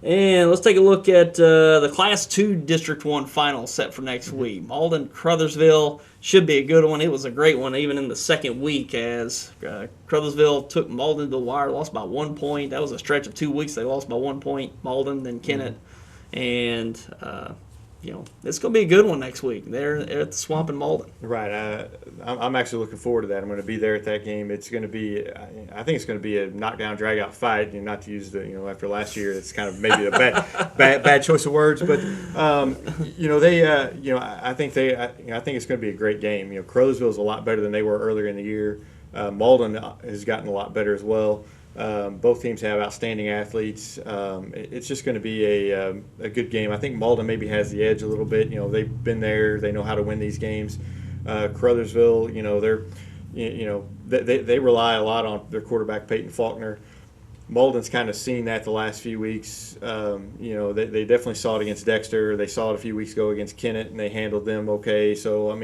And let's take a look at the Class 2 District 1 final set for next week. Malden, Caruthersville should be a good one. It was a great one even in the second week as Caruthersville took Malden to the wire, lost by 1 point. That was a stretch of 2 weeks. They lost by 1 point, Malden, then Kennett. And it's going to be a good one next week. They're at the Swamp in Malden. Right. I'm actually looking forward to that. I'm going to be there at that game. It's going to be, I think it's going to be a knockdown, drag-out fight. Not to use after last year, it's kind of maybe a bad choice of words. But I think it's going to be a great game. Crowsville is a lot better than they were earlier in the year. Malden has gotten a lot better as well. Both teams have outstanding athletes. It's just going to be a good game. I think Malden maybe has the edge a little bit. They've been there. They know how to win these games. Caruthersville, they rely a lot on their quarterback Peyton Faulkner. Malden's kind of seen that the last few weeks. They definitely saw it against Dexter. They saw it a few weeks ago against Kennett, and they handled them okay. So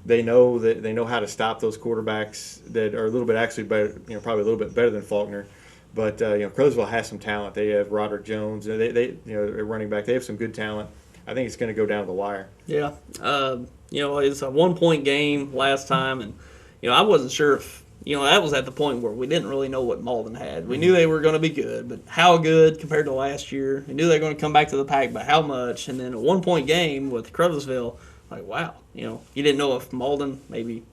they know how to stop those quarterbacks that are a little bit actually better, probably a little bit better than Faulkner. But Crowsville has some talent. They have Roderick Jones. They're running back. They have some good talent. I think it's going to go down to the wire. Yeah, it's a 1 point game last time, and I wasn't sure if that was at the point where we didn't really know what Malden had. We knew they were going to be good, but how good compared to last year? We knew they were going to come back to the pack, but how much? And then a 1 point game with Caruthersville. Like, wow, you didn't know if Malden maybe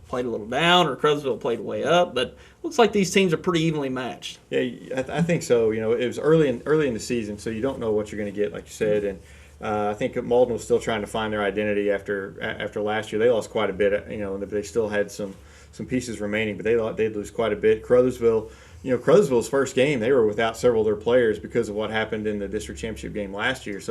played a little down or Caruthersville played way up, but looks like these teams are pretty evenly matched. Yeah, I think so. It was early in the season, so you don't know what you're going to get, like you said, and I think Malden was still trying to find their identity after last year. They lost quite a bit, and they still had some pieces remaining, but they'd lose quite a bit. Caruthersville's first game, they were without several of their players because of what happened in the district championship game last year.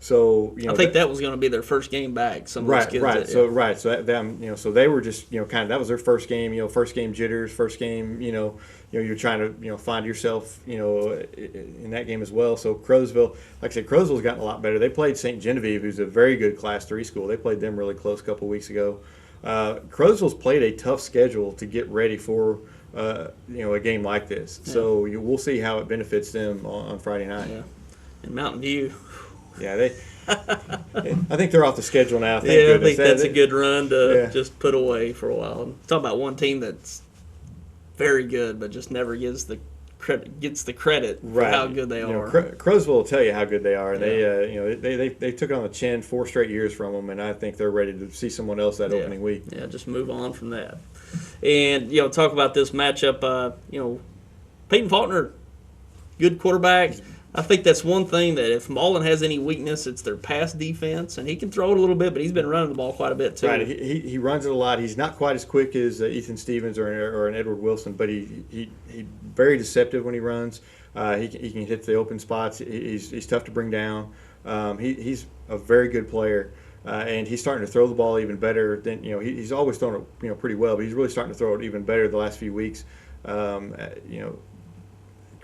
So I think that was going to be their first game back. Some of those kids so they were just kind of, that was their first game. First game jitters, first game. You're trying to find yourself in that game as well. So Crowsville, like I said, Crowsville's gotten a lot better. They played St. Genevieve, who's a very good Class 3 school. They played them really close a couple weeks ago. Crowsville's played a tough schedule to get ready for a game like this. Yeah. So we'll see how it benefits them on Friday night. Yeah. And Mountain View. Yeah, I think they're off the schedule now. I think that's a good run to just put away for a while. Talk about one team that's very good, but just never gets the credit for how good they are. Crowsville will tell you how good they are. Yeah. They took it on the chin 4 straight years from them, and I think they're ready to see someone else that opening week. Yeah, just move on from that. And talk about this matchup. Peyton Faulkner, good quarterback. I think that's one thing that if Malden has any weakness, it's their pass defense, and he can throw it a little bit, but he's been running the ball quite a bit too. Right, he runs it a lot. He's not quite as quick as Ethan Stevens or an Edward Wilson, but he very deceptive when he runs. He can hit the open spots. He's tough to bring down. He's a very good player, and he's starting to throw the ball even better than he's always thrown it pretty well, but he's really starting to throw it even better the last few weeks.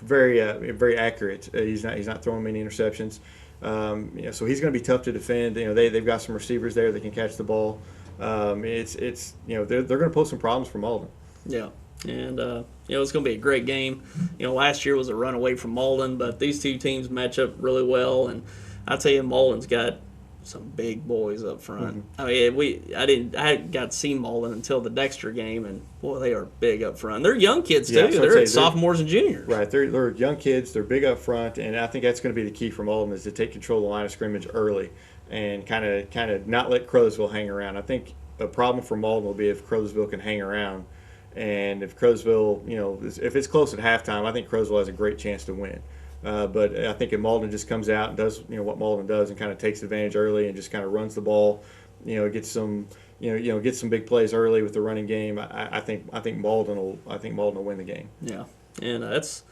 Very accurate. He's not throwing many interceptions. So he's going to be tough to defend. They've got some receivers there that can catch the ball. They're going to pose some problems for Malden. Yeah, and it's going to be a great game. Last year was a run away from Malden, but these two teams match up really well. And I tell you, Malden's got some big boys up front. Mm-hmm. I mean, I hadn't got to see Malden until the Dexter game, and boy, they are big up front. They're young kids too. They're sophomores and juniors. Right, they're young kids. They're big up front, and I think that's going to be the key for Malden is to take control of the line of scrimmage early and kind of not let Crowsville hang around. I think the problem for Malden will be if Crowsville can hang around, and if Crowsville, if it's close at halftime, I think Crowsville has a great chance to win. But I think if Malden just comes out and does what Malden does and kind of takes advantage early and just kind of runs the ball, gets some big plays early with the running game. I think Malden will win the game. Yeah, and that's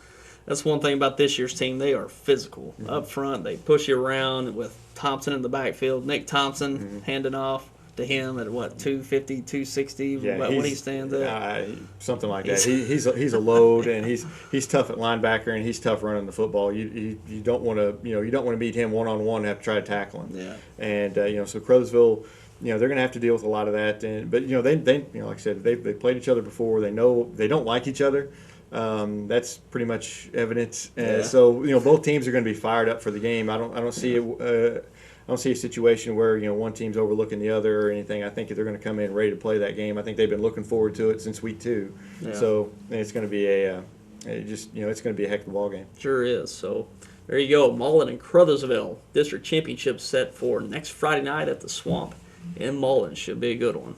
one thing about this year's team. They are physical up front. They push you around with Thompson in the backfield. Nick Thompson handing off to him at 250, 260, when he stands up. Something like that. He's a load, and he's tough at linebacker, and he's tough running the football. You don't want to meet him one-on-one and have to try to tackle him. Yeah. And so Crowsville, they're going to have to deal with a lot of that. But they like I said, they played each other before. They know they don't like each other. That's pretty much evident. Yeah. So both teams are going to be fired up for the game. I don't see it. I don't see a situation where one team's overlooking the other or anything. I think they're going to come in ready to play that game. I think they've been looking forward to it since week 2. Yeah. So it's going to be it's going to be a heck of a ball game. Sure is. So there you go. Malden and Caruthersville district championship set for next Friday night at the Swamp in Malden. Should be a good one.